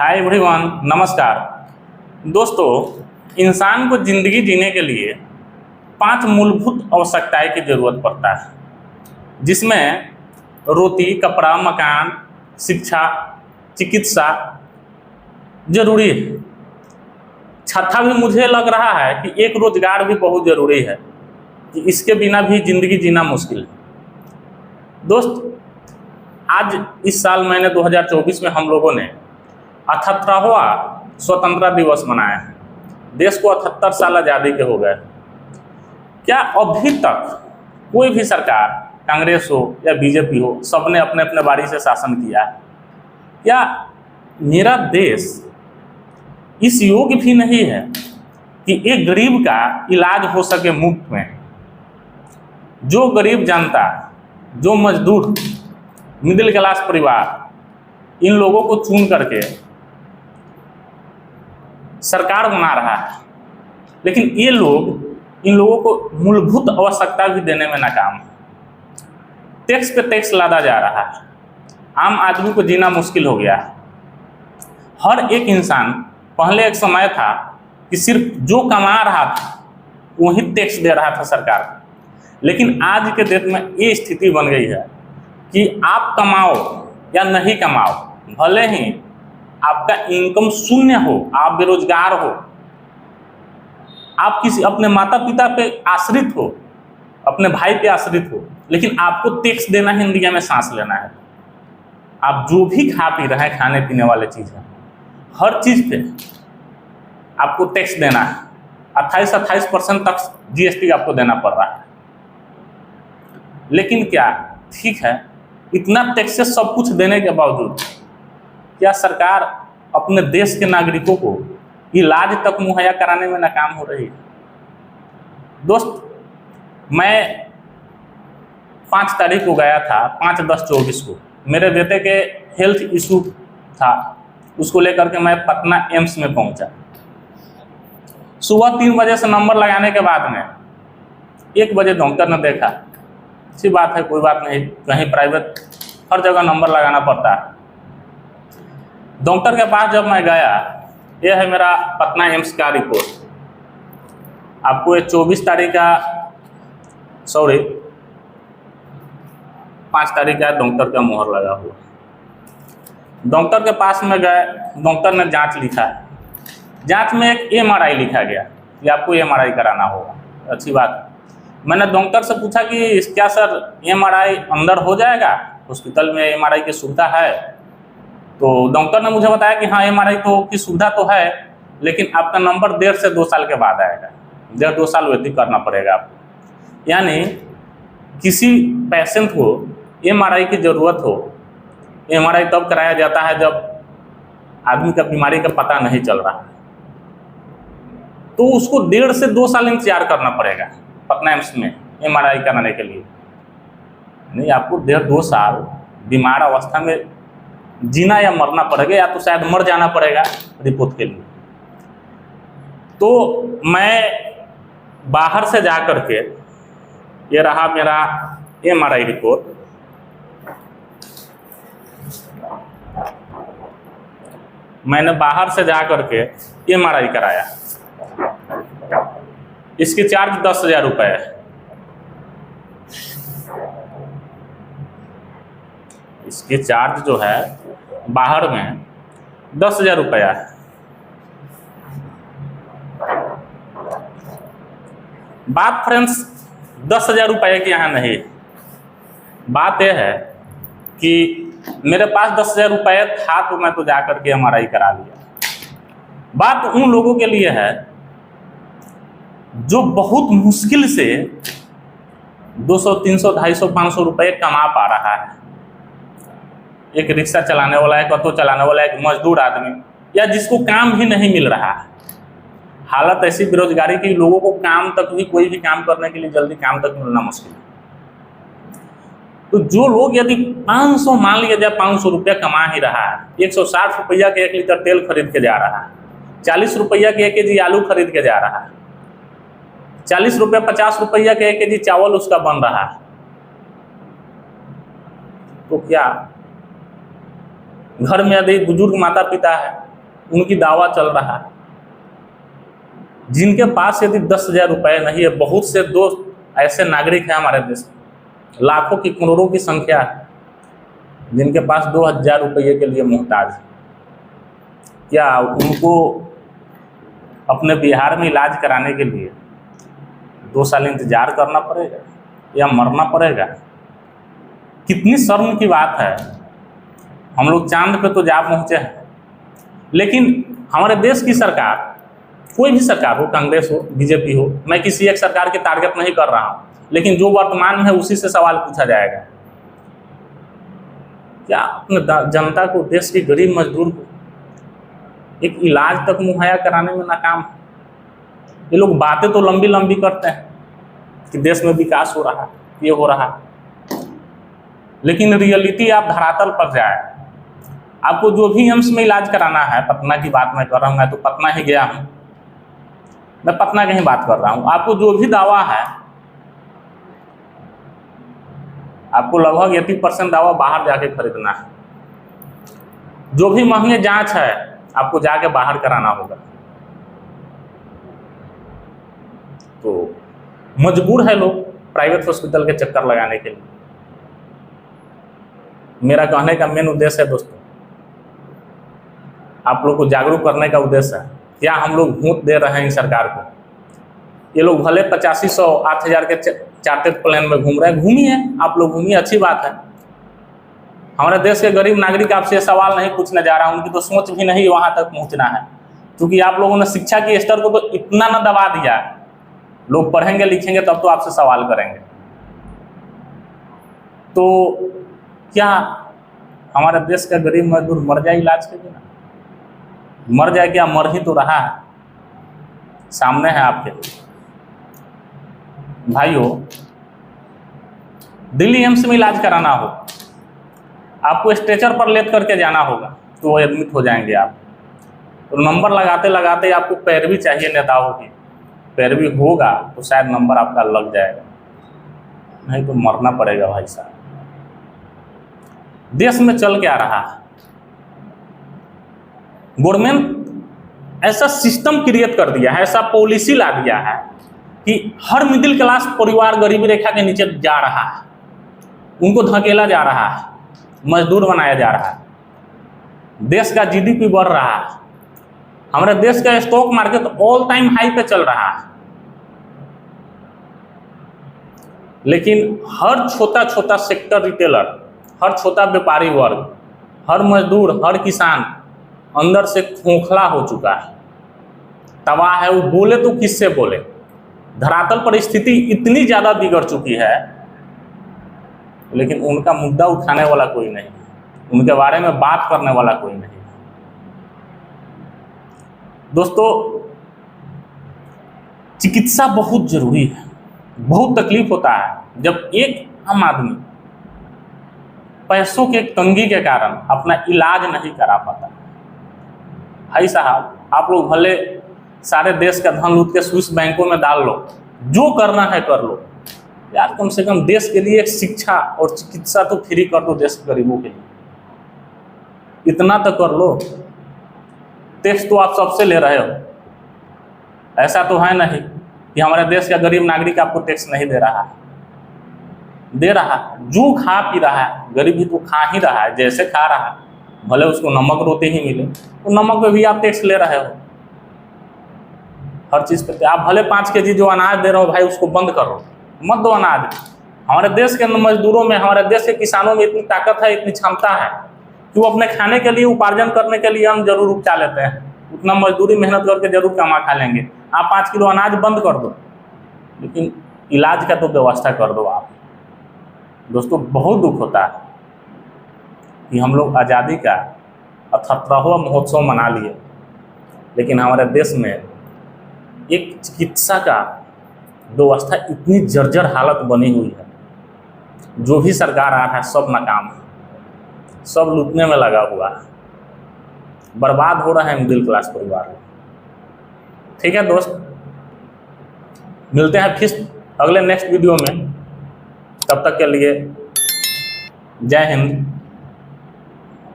Hi everyone, नमस्कार दोस्तों। इंसान को ज़िंदगी जीने के लिए 5 मूलभूत आवश्यकताएं की ज़रूरत पड़ता है, जिसमें रोटी, कपड़ा, मकान, शिक्षा, चिकित्सा जरूरी है। छठा भी मुझे लग रहा है कि एक रोजगार भी बहुत ज़रूरी है, कि इसके बिना भी ज़िंदगी जीना मुश्किल है। दोस्त, आज इस साल मैंने 2024 में हम लोगों ने 78वां स्वतंत्रता दिवस मनाया है। देश को 78 साल आज़ादी के हो गए। क्या अभी तक कोई भी सरकार, कांग्रेस हो या बीजेपी हो, सबने अपने अपने बारी से शासन किया है? क्या मेरा देश इस योग्य भी नहीं है कि एक गरीब का इलाज हो सके मुफ्त में? जो गरीब जनता, जो मजदूर, मिडिल क्लास परिवार, इन लोगों को चुन करके सरकार बना रहा है, लेकिन ये लोग इन लोगों को मूलभूत आवश्यकता भी देने में नाकाम है। टैक्स पे टैक्स लादा जा रहा है, आम आदमी को जीना मुश्किल हो गया है। हर एक इंसान, पहले एक समय था कि सिर्फ जो कमा रहा था वही टैक्स दे रहा था सरकार को, लेकिन आज के डेट में ये स्थिति बन गई है कि आप कमाओ या नहीं कमाओ, भले ही आपका इनकम शून्य हो, आप बेरोजगार हो, आप किसी अपने माता पिता पे आश्रित हो, अपने भाई पे आश्रित हो, लेकिन आपको टैक्स देना है, इंडिया में सांस लेना है। आप जो भी खा पी रहे हैं, खाने पीने वाले चीज़ है, हर चीज़ पे आपको टैक्स देना है। 28% तक जीएसटी आपको देना पड़ रहा है। लेकिन क्या ठीक है, इतना टैक्स से सब कुछ देने के बावजूद क्या सरकार अपने देश के नागरिकों को इलाज तक मुहैया कराने में नाकाम हो रही है? दोस्त, मैं 5 तारीख को गया था, 5/10/24 को मेरे बेटे के हेल्थ इशू था, उसको लेकर के मैं पटना एम्स में पहुंचा। सुबह 3 बजे से नंबर लगाने के बाद में 1 बजे डॉक्टर ने देखा। अच्छी बात है, कोई बात नहीं, कहीं प्राइवेट हर जगह नंबर लगाना पड़ता है। डॉक्टर के पास जब मैं गया, यह है मेरा पटना एम्स का रिपोर्ट। आपको ये 24 तारीख का, सॉरी 5 तारीख का डॉक्टर का मोहर लगा हुआ। डॉक्टर के पास में गए, डॉक्टर ने जांच लिखा। जांच में एक MRI लिखा गया कि आपको MRI कराना होगा। अच्छी बात है। मैंने डॉक्टर से पूछा कि क्या सर MRI अंदर हो जाएगा, हॉस्पिटल में MRI की सुविधा है? तो डॉक्टर ने मुझे बताया कि हाँ, MRI तो की सुविधा तो है, लेकिन आपका नंबर 1.5 से 2 साल के बाद आएगा। 1.5-2 साल वेटिंग करना पड़ेगा आपको। यानी किसी पेशेंट को MRI की ज़रूरत हो, MRI तब कराया जाता है जब आदमी का बीमारी का पता नहीं चल रहा है, तो उसको 1.5 से 2 साल इंतजार करना पड़ेगा पटना एम्स में MRI कराने के लिए। नहीं, आपको 1.5-2 साल बीमार अवस्था में जीना या मरना पड़ेगा, या तो शायद मर जाना पड़ेगा रिपोर्ट के लिए। तो मैं बाहर से जा कर के, ये रहा मेरा MRI रिपोर्ट। मैंने बाहर से जा कर के MRI कराया। इसकी चार्ज 10,000 रुपये है। इसकी चार्ज जो है बाहर में 10,000 रुपया है। बात फ्रेंड्स 10,000 रुपये की यहाँ नहीं। बात यह है कि मेरे पास 10,000 रुपये था, तो मैं तो जा करके MRI करा लिया। बात उन लोगों के लिए है जो बहुत मुश्किल से 200, 300, 250, 500 रुपये कमा पा रहा है। एक रिक्शा चलाने वाला, एक ऑटो चलाने वाला, एक मजदूर आदमी, या जिसको काम ही नहीं मिल रहा है। हालत ऐसी बेरोजगारी की, लोगों को काम तक भी, कोई भी काम करने के लिए जल्दी काम तक मिलना मुश्किल है। तो जो लोग यदि 500, मान लिया जाए 500 रुपया कमा ही रहा है, 160 रुपया के 1 लीटर तेल खरीद के जा रहा है, 40 रुपया के 1 केजी आलू खरीद के जा रहा है, 40 रुपया 50 रुपया के 1 केजी चावल उसका बन रहा है, तो क्या घर में यदि बुजुर्ग माता पिता है, उनकी दावा चल रहा है। जिनके पास यदि 10,000 रुपये नहीं है, बहुत से दोस्त ऐसे नागरिक हैं हमारे देश में, लाखों की करोड़ों की संख्या है जिनके पास 2,000 रुपये के लिए मोहताज है। क्या उनको अपने बिहार में इलाज कराने के लिए 2 साल इंतजार करना पड़ेगा या मरना पड़ेगा? कितनी शर्म की बात है। हम लोग चांद पे तो जा पहुँचे हैं, लेकिन हमारे देश की सरकार, कोई भी सरकार हो, कांग्रेस हो, बीजेपी हो, मैं किसी एक सरकार की टारगेट नहीं कर रहा हूँ, लेकिन जो वर्तमान में है उसी से सवाल पूछा जाएगा। क्या अपने जनता को, देश के गरीब मजदूर को एक इलाज तक मुहैया कराने में नाकाम है? ये लोग बातें तो लंबी लंबी करते हैं कि देश में विकास हो रहा है, ये हो रहा है, लेकिन रियलिटी आप धरातल पर जाए, आपको जो भी एम्स में इलाज कराना है, पटना की बात मैं कर रहा हूँ, मैं तो पटना ही गया हूँ, मैं पटना की ही बात कर रहा हूँ, आपको जो भी दावा है, आपको लगभग 80% दावा बाहर जाके खरीदना है। जो भी महंगे जांच है आपको जाके बाहर कराना होगा। तो मजबूर है लोग प्राइवेट हॉस्पिटल के चक्कर लगाने के लिए। मेरा कहने का मेन उद्देश्य है दोस्तों, आप लोग को जागरूक करने का उद्देश्य है। क्या हम लोग भूत दे रहे हैं सरकार को? ये लोग भले 8500 8,000 के चार्टेड प्लेन में घूम रहे हैं, घूमिए, आप लोग घूमिए, अच्छी बात है। हमारे देश के गरीब नागरिक आपसे सवाल नहीं पूछने जा रहा है, उनकी तो सोच भी नहीं वहां तक पहुंचना है, क्योंकि आप लोगों ने शिक्षा के स्तर को तो इतना ना दबा दिया, लोग पढ़ेंगे लिखेंगे तब तो आपसे सवाल करेंगे। तो क्या हमारे देश का गरीब मजदूर मर जाए इलाज के बिना? मर जाए क्या, मर ही तो रहा है, सामने है आपके। भाइयों, दिल्ली एम्स में इलाज कराना हो, आपको स्ट्रेचर पर लेट करके जाना होगा तो वो एडमिट हो जाएंगे आप। तो नंबर लगाते लगाते आपको पैरवी चाहिए नेताओं की, पैरवी होगा तो शायद नंबर आपका लग जाएगा, नहीं तो मरना पड़ेगा भाई साहब। देश में चल क्या रहा है? गवर्नमेंट ऐसा सिस्टम क्रिएट कर दिया है, ऐसा पॉलिसी ला दिया है कि हर मिडिल क्लास परिवार गरीबी रेखा के नीचे जा रहा है, उनको धकेला जा रहा है, मजदूर बनाया जा रहा है, देश का जीडीपी बढ़ रहा है, हमारे देश का stock market all time high पे चल रहा है, लेकिन हर छोटा छोटा सेक्टर रिटेलर, हर छोटा व्यापारी वर्ग, हर मजदूर, हर किसान अंदर से खोखला हो चुका है, तबाह है। वो बोले तो किससे बोले? धरातल पर स्थिति इतनी ज़्यादा बिगड़ चुकी है, लेकिन उनका मुद्दा उठाने वाला कोई नहीं, उनके बारे में बात करने वाला कोई नहीं। दोस्तों, चिकित्सा बहुत जरूरी है। बहुत तकलीफ होता है जब एक आम आदमी पैसों के तंगी के कारण अपना इलाज नहीं करा पाता। भाई साहब, आप लोग भले सारे देश का धन लूट के स्विस बैंकों में डाल लो, जो करना है कर लो यार, कम से कम देश के लिए एक शिक्षा और चिकित्सा तो फ्री कर दो देश के गरीबों के लिए, इतना तो कर लो। टैक्स तो आप सबसे ले रहे हो, ऐसा तो है नहीं कि हमारे देश का गरीब नागरिक आपको टैक्स नहीं दे रहा है, दे रहा है। जो खा पी रहा है, गरीब भी तो खा ही रहा है, जैसे खा रहा है, भले उसको नमक रोटी ही मिले तो नमक पे भी आप टैक्स ले रहे हो, हर चीज़ पे। आप भले 5 kg जो अनाज दे रहे हो भाई, उसको बंद करो, मत दो अनाज। हमारे देश के मजदूरों में, हमारे देश के किसानों में इतनी ताकत है, इतनी क्षमता है कि वो अपने खाने के लिए, उपार्जन करने के लिए हम जरूर उपचा लेते हैं, उतना मजदूरी मेहनत करके जरूर कमा खा लेंगे। आप 5 किलो अनाज बंद कर दो, लेकिन इलाज का तो व्यवस्था कर दो आप। दोस्तों, बहुत दुख होता है कि हम लोग आज़ादी का 78वां महोत्सव मना लिए, लेकिन हमारे देश में एक चिकित्सा का व्यवस्था इतनी जर्जर हालत बनी हुई है, जो भी सरकार आ रहा है सब नाकाम है, सब लूटने में लगा हुआ है, बर्बाद हो रहा है मिडिल क्लास परिवार। ठीक है दोस्त, मिलते हैं फिर अगले नेक्स्ट वीडियो में, तब तक के लिए जय हिंद,